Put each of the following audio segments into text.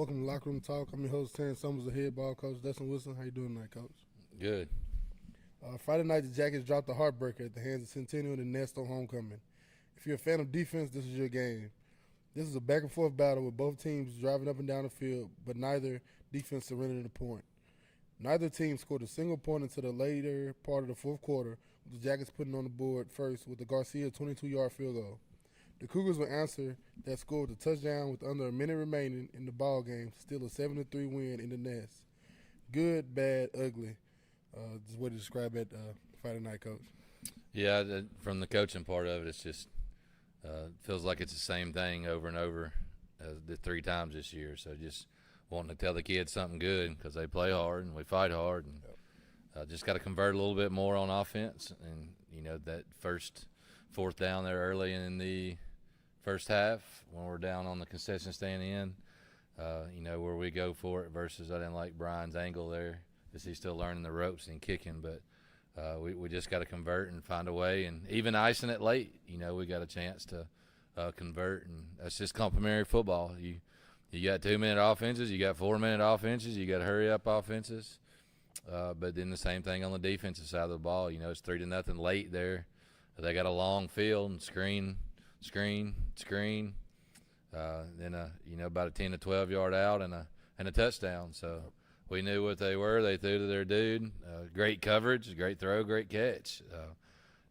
Welcome to Lockeroom Talk. I'm your host, Terrence Summers, the head ball coach. Dustin Wilson, how you doing tonight, Coach? Good. Friday night, the Jackets dropped a heartbreaker at the hands of Centennial and the Nest on homecoming. If you're a fan of defense, this is your game. This is a back-and-forth battle with both teams driving up and down the field, but neither defense surrendered a point. Neither team scored a single point until the later part of the fourth quarter, with the Jackets putting on the board first with the Garcia 22-yard field goal. The Cougars would answer that score with a touchdown with under a minute remaining in the ball game to steal a 7-3 win in the Nest. Good, bad, ugly. This is what to describe it Friday night, Coach. Yeah, from the coaching part of it, it's just feels like it's the same thing over and over the 3 times this year. So just wanting to tell the kids something good because they play hard and we fight hard, and just got to convert a little bit more on offense. And that first fourth down there early in the first half when we're down on the concession stand end, where we go for it versus I didn't like Brian's angle there because he's still learning the ropes and kicking, but we just got to convert and find a way, and even icing it late, we got a chance to convert, and that's just complimentary football. You got 2-minute offenses, you got 4-minute offenses, you got hurry up offenses, but then the same thing on the defensive side of the ball. It's 3-0 late there. They got a long field and screen. Then about a 10 to 12 yard out and a touchdown. So we knew what they were. They threw to their dude. Great coverage, great throw, great catch.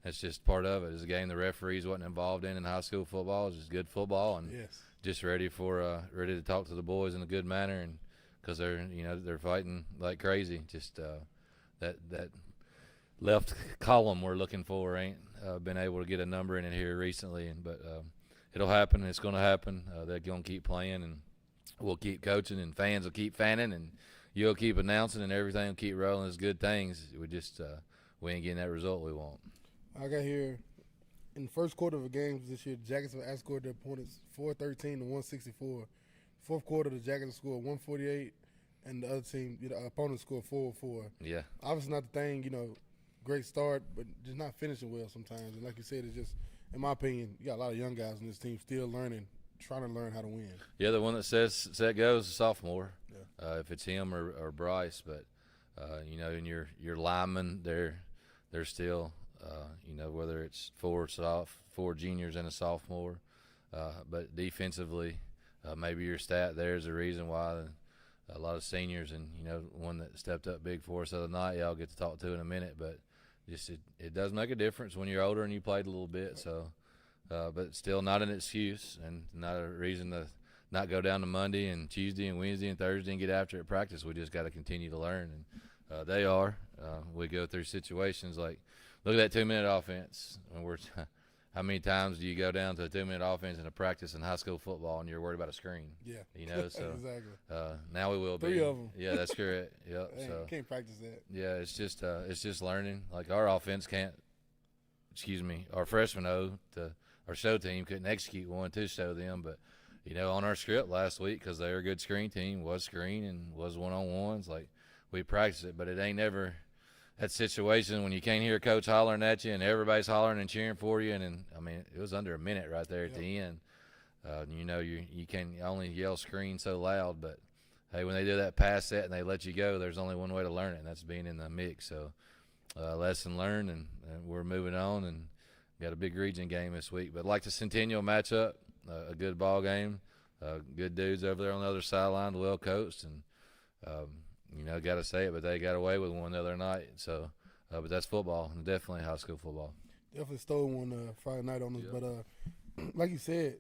That's just part of it. It's a game the referees wasn't involved in high school football. It's just good football and just ready to talk to the boys in a good manner, and because they're fighting like crazy. Just that left column we're looking for ain't been able to get a number in it here recently, but it'll happen. It's going to happen. They're going to keep playing, and we'll keep coaching, and fans will keep fanning, and you'll keep announcing, and everything will keep rolling. It's good things. We ain't getting that result we want. I got here in the first quarter of the games this year. The Jackets have outscored their opponents 413 to 164. Fourth quarter, the Jackets scored 148, and the other team, the opponent scored 404. Yeah, obviously not the thing, great start, but just not finishing well sometimes. And like you said, it's just, in my opinion, you got a lot of young guys on this team still learning, trying to learn how to win. Yeah, the one that set goes is a sophomore. Yeah. If it's him or Bryce, but and your linemen, they're still whether it's 4 juniors and a sophomore, but defensively, maybe your stat there is the reason why a lot of seniors, and one that stepped up big for us the other night, I'll get to talk to in a minute, but just it does make a difference when you're older and you played a little bit. So, but still not an excuse and not a reason to not go down to Monday and Tuesday and Wednesday and Thursday and get after it at practice. We just got to continue to learn, and they are. We go through situations like, look at that 2-minute offense. And how many times do you go down to a 2-minute offense in a practice in high school football and you're worried about a screen? Yeah. So exactly. Now we will 3 be. of them. Yeah, that's correct. Yep. Dang, So can't practice that. yeah, it's just learning. Like our offense our freshmen our show team couldn't execute one to show them, but on our script last week, because they're a good screen team, was screen and was one-on-ones. Like we practiced it, but it ain't never that situation when you can't hear coach hollering at you and everybody's hollering and cheering for you. And it was under a minute right there at the end. You can only yell screen so loud, but hey, when they do that pass set and they let you go, there's only one way to learn it, and that's being in the mix. So lesson learned, and we're moving on, and got a big region game this week. But like the Centennial matchup, a good ball game, good dudes over there on the other sideline, well coached, and got to say it, but they got away with one the other night. So, but that's football, and definitely high school football. Definitely stole one Friday night on us. Yeah. But like you said,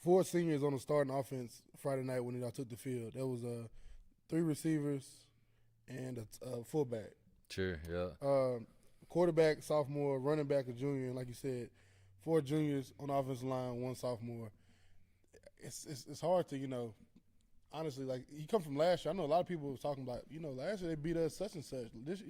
4 seniors on the starting offense Friday night when I took the field. There was 3 receivers and a fullback. Sure, yeah. Quarterback, sophomore, running back, a junior, and like you said, 4 juniors on the offensive line, 1 sophomore. It's hard to, honestly, like, you come from last year. I know a lot of people were talking about, last year they beat us such and such. This,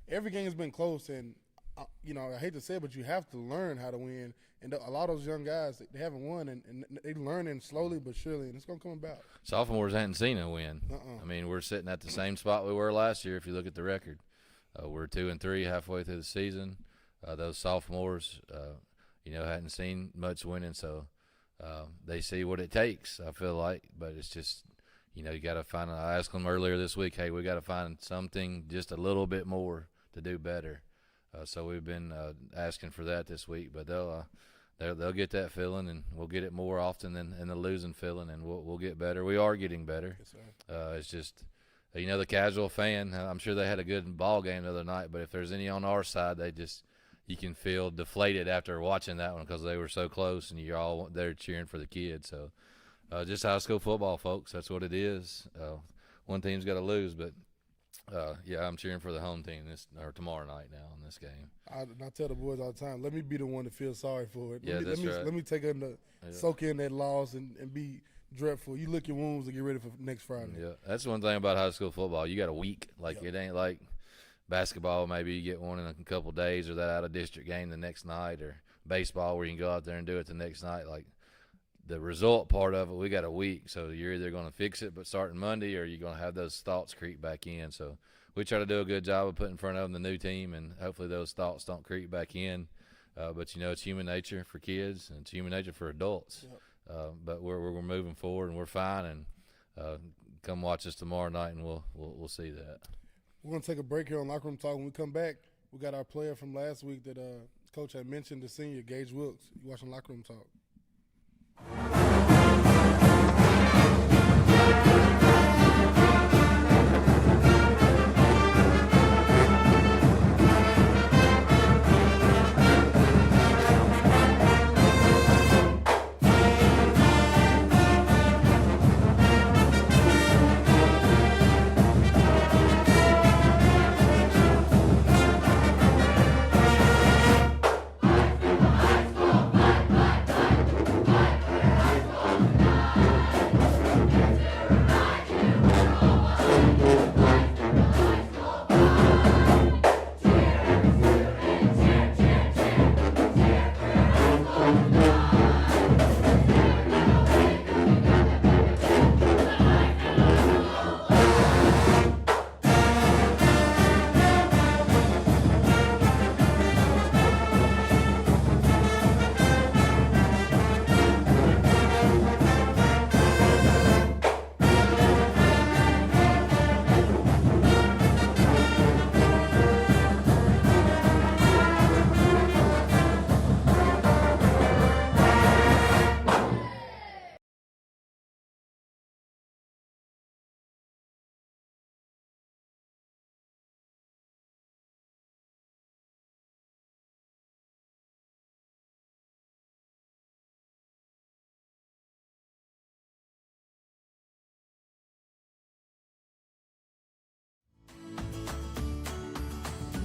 every game has been close, and, I hate to say it, but you have to learn how to win. And a lot of those young guys, they haven't won, and they're learning slowly but surely, and it's going to come about. Sophomores hadn't seen a win. We're sitting at the same spot we were last year if you look at the record. We're 2-3 halfway through the season. Those sophomores, hadn't seen much winning, so they see what it takes, I feel like. But it's just you got to find. I asked them earlier this week, hey, we got to find something just a little bit more to do better. So we've been asking for that this week, but they'll get that feeling, and we'll get it more often than the losing feeling, and we'll get better. We are getting better. Yes, sir. It's just, the casual fan. I'm sure they had a good ball game the other night, but if there's any on our side, you can feel deflated after watching that one because they were so close, and you're all there cheering for the kids. So just high school football, folks. That's what it is. One team's got to lose, but I'm cheering for the home team tomorrow night now in this game. I tell the boys all the time, let me be the one to feel sorry for it. That's right. Let me take soak in that loss and be dreadful. You lick your wounds and get ready for next Friday. Yeah, that's one thing about high school football. You got a week. It ain't like basketball. Maybe you get one in a couple of days, or that out-of-district game the next night, or baseball where you can go out there and do it the next night. Like the result part of it, we got a week. So you're either going to fix it but starting Monday, or you're going to have those thoughts creep back in. So we try to do a good job of putting in front of them the new team, and hopefully those thoughts don't creep back in. But, it's human nature for kids, and it's human nature for adults. Yep. But we're moving forward, and we're fine. And come watch us tomorrow night, and we'll see that. We're going to take a break here on Lockeroom Talk. When we come back, we got our player from last week that Coach had mentioned, the senior, Gage Wilkes. You're watching Lockeroom Talk.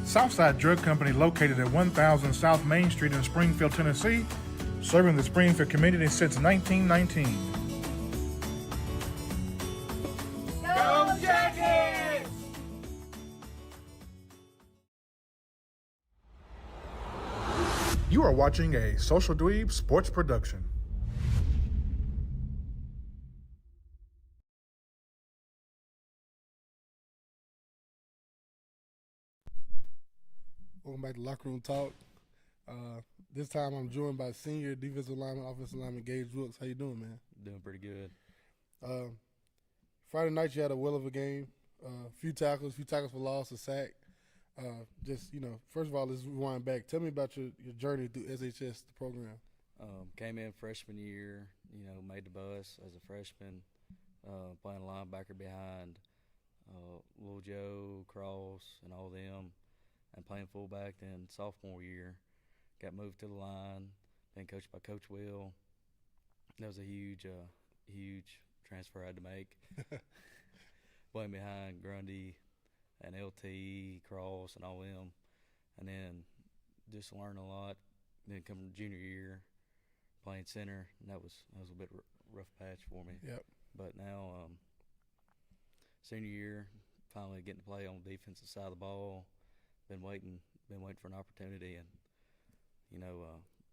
Southside Drug Company, located at 1000 South Main Street in Springfield, Tennessee, serving the Springfield community since 1919. Go Jackets! You are watching a Social Dweeb Sports production. Welcome back to Lockeroom Talk. This time I'm joined by senior defensive lineman, offensive lineman Gage Wilkes. How you doing, man? Doing pretty good. Friday night you had a well of a game. Few tackles for loss, a sack. First of all, let's rewind back. Tell me about your journey through SHS, the program. Came in freshman year, made the bus as a freshman, playing linebacker behind Lil Joe, Cross, and all them, and playing fullback. Then sophomore year, got moved to the line, been coached by Coach Will. That was a huge transfer I had to make. Playing behind Grundy and LT, Cross, and all them, and then just learned a lot. Then come junior year, playing center, and that was a bit rough patch for me. Yep. But now, senior year, finally getting to play on the defensive side of the ball. Been waiting for an opportunity, and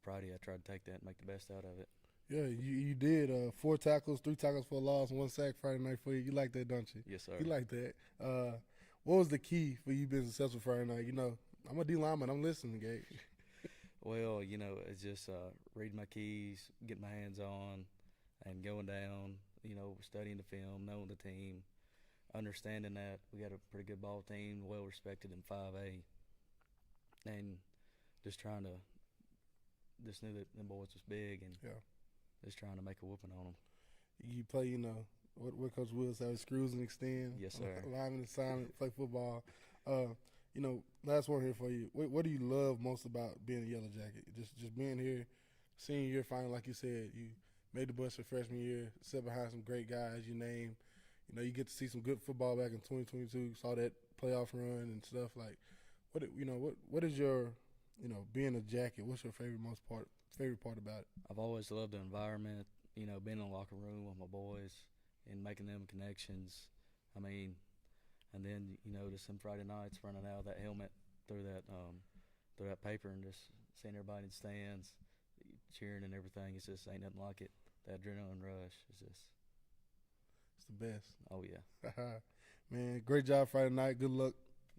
Friday I tried to take that and make the best out of it. Yeah, you did 4 tackles, 3 tackles for a loss, 1 sack Friday night for you. You like that, don't you? Yes, sir. You like that. What was the key for you being successful Friday night? I'm a D lineman. I'm listening, Gabe. Well, it's just reading my keys, getting my hands on, and going down studying the film, knowing the team, understanding that we got a pretty good ball team, well respected in 5A, and just knew that them boys was big and just trying to make a whooping on them. You play, what Coach Will says, screws and extend. Yes, sir. Line and assignment, play football. Last one here for you. What do you love most about being a Yellow Jacket? Just being here, senior year final, like you said, you made the bus for freshman year, sat behind some great guys you named. You get to see some good football back in 2022. Saw that playoff run and stuff. Like, what is your, being a Jacket? What's your favorite part about it? I've always loved the environment. Being in the locker room with my boys and making them connections. And then just some Friday nights running out of that helmet through that paper and just seeing everybody in the stands, cheering and everything. It's just ain't nothing like it. That adrenaline rush is just. It's the best. Oh yeah. Man, great job Friday night. Good luck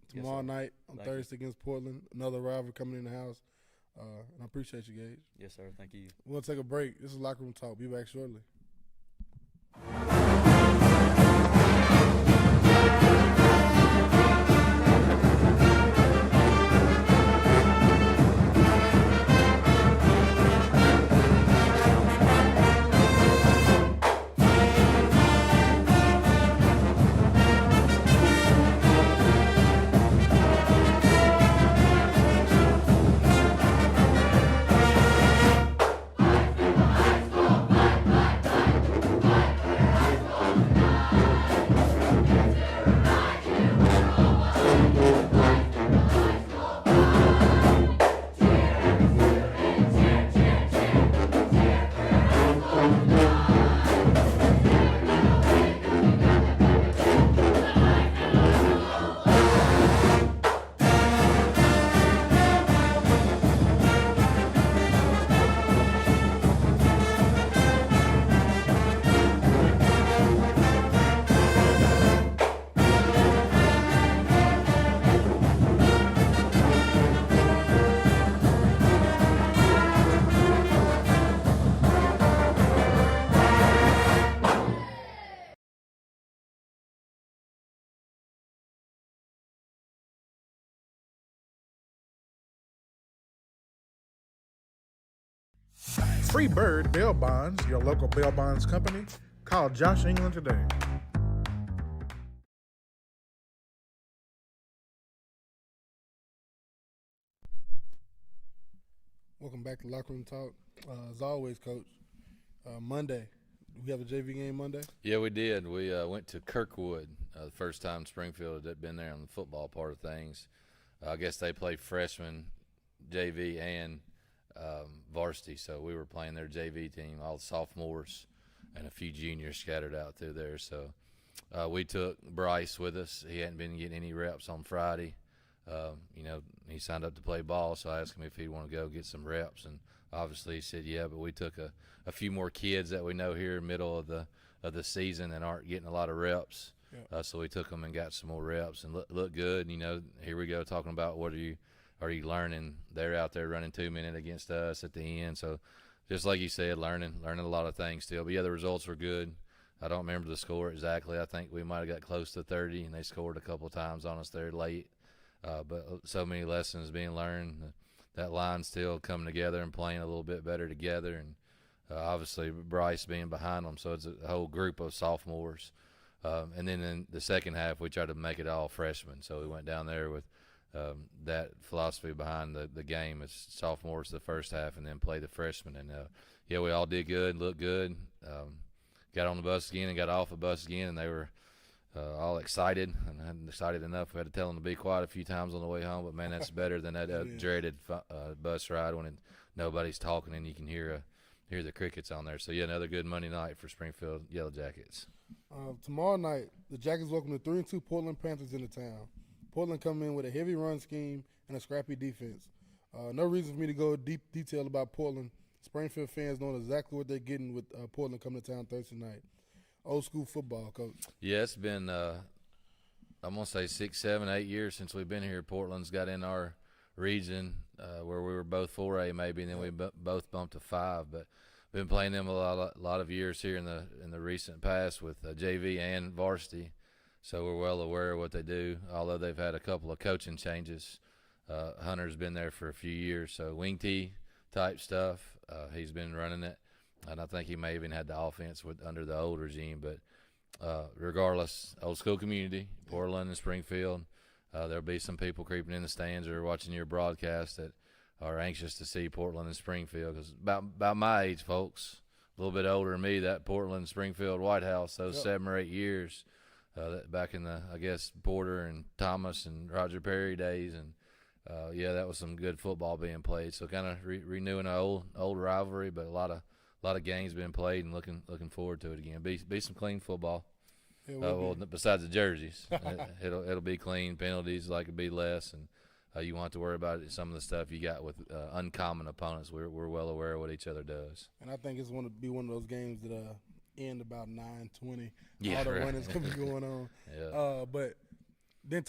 tomorrow night on Thank Thursday against Portland. Another rival coming in the house. And I appreciate you, Gage. Yes, sir. Thank you. We'll take a break. This is Locker Room Talk. Be back shortly. Free Bird Bail Bonds, your local bail bonds company. Call Josh England today. Welcome back to Locker Room Talk. As always, Coach, Monday, we have a JV game Monday? Yeah, we did. We went to Kirkwood, the first time Springfield had been there on the football part of things. I guess they play freshman, JV, and varsity, so we were playing their JV team, all the sophomores and a few juniors scattered out through there. So we took Bryce with us. He hadn't been getting any reps on Friday. He signed up to play ball, so I asked him if he'd want to go get some reps, and obviously he said yeah, but we took a few more kids that we know here middle of the season and aren't getting a lot of reps. Yeah. So we took them and got some more reps and look good. Here we go talking about what are you learning? They're out there running 2 minute against us at the end. So just like you said, learning a lot of things still. But yeah, the results were good. I don't remember the score exactly. I think we might have got close to 30, and they scored a couple of times on us there late. But so many lessons being learned. That line still coming together and playing a little bit better together. And obviously Bryce being behind them. So it's a whole group of sophomores. And then in the second half, we tried to make it all freshmen. So we went down there with that philosophy behind the game. It's sophomores the first half and then play the freshmen. And, yeah, we all did good, looked good. Got on the bus again and got off the bus again, and they were all excited. And I hadn't excited enough. We had to tell them to be quiet a few times on the way home. But, man, that's better than that dreaded bus ride when nobody's talking and you can hear the crickets on there. So, yeah, another good Monday night for Springfield Yellow Jackets. Tomorrow night, the Jackets welcome the 3-2 Portland Panthers into town. Portland coming in with a heavy run scheme and a scrappy defense. No reason for me to go deep detail about Portland. Springfield fans know exactly what they're getting with Portland coming to town Thursday night. Old school football, Coach. Yeah, it's been, I'm going to say 6, 7, 8 years since we've been here. Portland's got in our region where we were both 4A maybe, and then we both bumped to 5. But been playing them a lot of years here in the recent past with JV and varsity, so we're well aware of what they do. Although they've had a couple of coaching changes, Hunter's been there for a few years, so wing tee type stuff. He's been running it, and I think he may even had the offense under the old regime. But regardless, old school community, Portland and Springfield. There'll be some people creeping in the stands or watching your broadcast that are anxious to see Portland and Springfield, because about my age, folks, a little bit older than me, that Portland Springfield White House, those 7 or 8 years, back in the, I guess, Porter and Thomas and Roger Perry days, and that was some good football being played. So kind of renewing an old rivalry, but a lot of games being played, and looking forward to it again. Be some clean football. Besides the jerseys, it'll be clean. Penalties like it'll be less, and you won't have to worry about it. Some of the stuff you got with uncommon opponents. We're well aware of what each other does. And I think it's going to be one of those games that end about 9:20. Yeah, all the right. running's going to be going on. Yeah. But haven't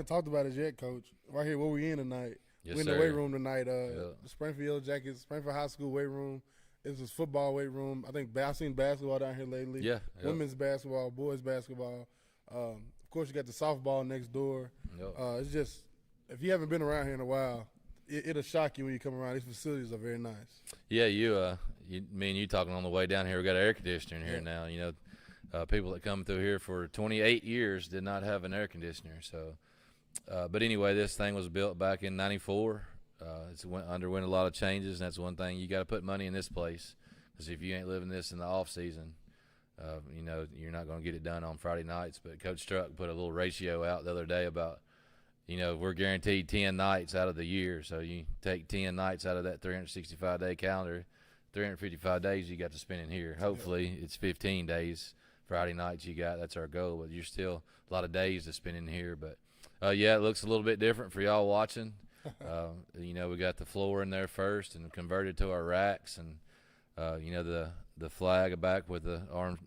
talked about it yet, Coach. Right here, where we in tonight. Yes, We're in the sir. weight room tonight. The Springfield High School weight room. It's this football weight room. I think I've seen basketball down here lately. Yeah. Women's basketball, boys basketball. Of course, you got the softball next door. Yep. It's just, if you haven't been around here in a while, it'll shock you when you come around. These facilities are very nice. Yeah, me and you talking on the way down here. We got air conditioner in here now. You know, people that come through here for 28 years did not have an air conditioner. So, but anyway, this thing was built back in '94. It's underwent a lot of changes, and that's one thing. You got to put money in this place, because if you ain't living this in the off season, you're not going to get it done on Friday nights. But Coach Struck put a little ratio out the other day about, we're guaranteed 10 nights out of the year. So you take 10 nights out of that 365-day calendar, 355 days you got to spend in here. Hopefully it's 15 days, Friday nights you got. That's our goal. But you're still a lot of days to spend in here. But, it looks a little bit different for y'all watching. We got the floor in there first and converted to our racks, and the flag back with the armed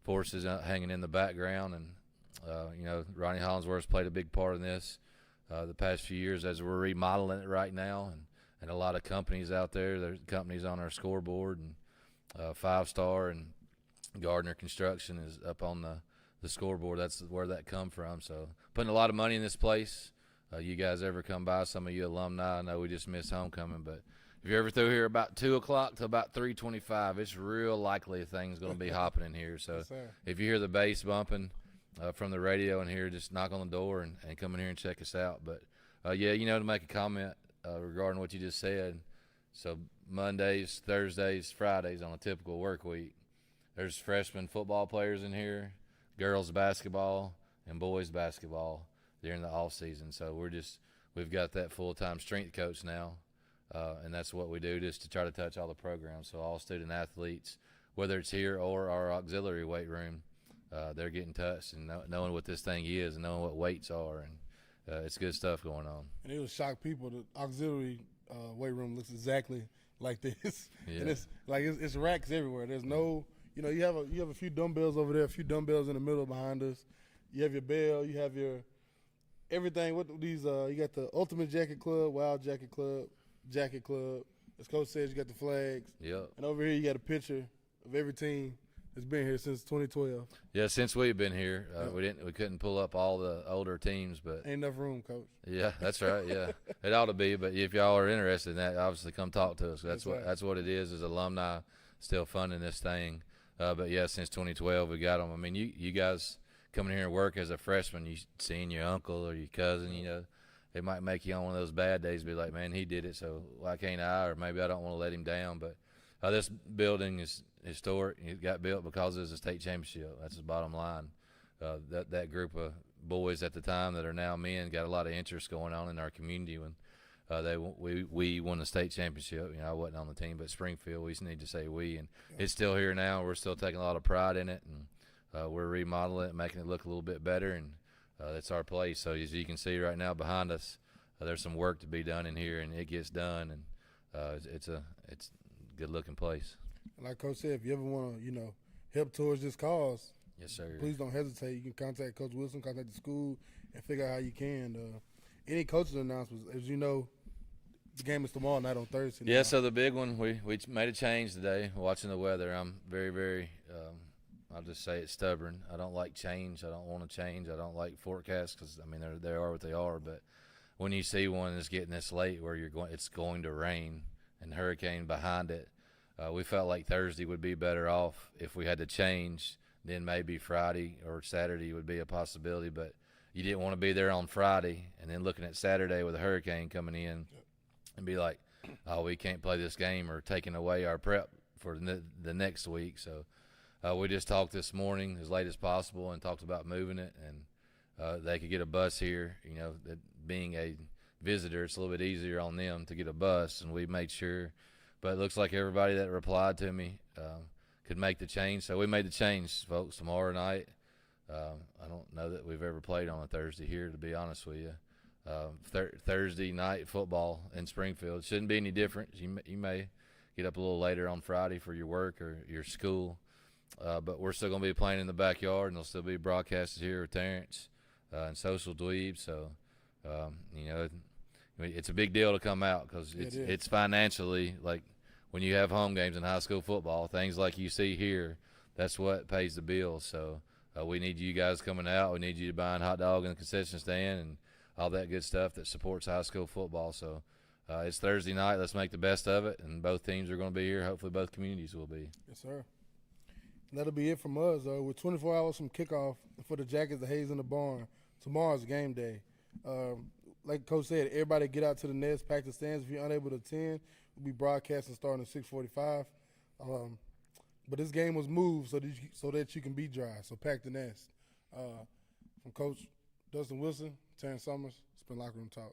forces hanging in the background, and Ronnie Hollingsworth's played a big part in this the past few years as we're remodeling it right now, and a lot of companies out there. There's companies on our scoreboard, and 5 Star and Gardner Construction is up on the scoreboard. That's where that come from. So putting a lot of money in this place. You guys ever come by, some of you alumni, I know we just missed homecoming, but if you're ever through here about 2 o'clock to about 3:25, it's real likely a thing's going to be hopping in here. So Yes, if you hear the bass bumping from the radio in here, just knock on the door and come in here and check us out. But, to make a comment regarding what you just said, so Mondays, Thursdays, Fridays on a typical work week, there's freshman football players in here, girls basketball, and boys basketball during the off season. So we've got that full-time strength coach now, and that's what we do, just to try to touch all the programs. So all student athletes, whether it's here or our auxiliary weight room, they're getting touched and knowing what this thing is and knowing what weights are, and it's good stuff going on. And it will shock people. The auxiliary weight room looks exactly like this. Yeah. And it's racks everywhere. There's no, you have a few dumbbells over there, a few dumbbells in the middle behind us. You have your bell, you have your everything. What these? You got the Ultimate Jacket Club, Wild Jacket Club, Jacket Club. As Coach says, you got the flags. Yep. And over here, you got a picture of every team that's been here since 2012. Yeah, since we've been here, we couldn't pull up all the older teams, but Ain't enough room, Coach. yeah, that's right. Yeah, it ought to be. But if y'all are interested in that, obviously come talk to us. That's right. That's what it is alumni still funding this thing. But yeah, since 2012 we got them. I mean, you guys coming here and work as a freshman, you seeing your uncle or your cousin, it might make you on one of those bad days be like, man, he did it, so why can't I? Or maybe I don't want to let him down. But this building is historic. It got built because it was a state championship. That's the bottom line. That group of boys at the time that are now men got a lot of interest going on in our community when we won the state championship. I wasn't on the team, but Springfield, we just need to say we. And it's still here now. We're still taking a lot of pride in it, and we're remodeling it, making it look a little bit better, and that's our place. So as you can see right now behind us, there's some work to be done in here, and it gets done, and it's a good-looking place. Like Coach said, if you ever want to, help towards this cause, Yes, sir. please don't hesitate. You can contact Coach Wilson, contact the school, and figure out how you can. Any coaching announcements, as you know, The game is tomorrow night on Thursday. Yeah, now. so the big one, we made a change today. Watching the weather, I'm very, very, I'll just say it's stubborn. I don't like change. I don't want to change. I don't like forecasts because, I mean, they are what they are. But when you see one that's getting this late where it's going to rain and hurricane behind it, we felt like Thursday would be better off if we had to change. Then maybe Friday or Saturday would be a possibility. But you didn't want to be there on Friday and then looking at Saturday with a hurricane coming in. And be like, oh, we can't play this game or taking away our prep for the next week. So we just talked this morning as late as possible and talked about moving it. And they could get a bus here. You know, that being a visitor, it's a little bit easier on them to get a bus. And we made sure. But it looks like everybody that replied to me could make the change. So we made the change, folks, tomorrow night. I don't know that we've ever played on a Thursday here, to be honest with you. Thursday night football in Springfield. It shouldn't be any different. You may get up a little later on Friday for your work or your school, but we're still going to be playing in the backyard, and there'll still be broadcasters here with Terrence and Social Dweeb. So, you know, it's a big deal to come out because it's financially, like when you have home games in high school football, things like you see here, that's what pays the bills. So we need you guys coming out. We need you to buy a hot dog in the concession stand and all that good stuff that supports high school football. So it's Thursday night. Let's make the best of it, and both teams are going to be here. Hopefully both communities will be. Yes, sir. And that'll be it from us. We're 24 hours from kickoff for the Jackets, the Hayes in the Barn. Tomorrow's game day. Like Coach said, everybody get out to the nest, pack the stands. If you're unable to attend, we'll be broadcasting starting at 6:45. But this game was moved so that you can be dry. So pack the nest. From Coach Dustin Wilson, Terrence Summers, it's been Locker Room Talk.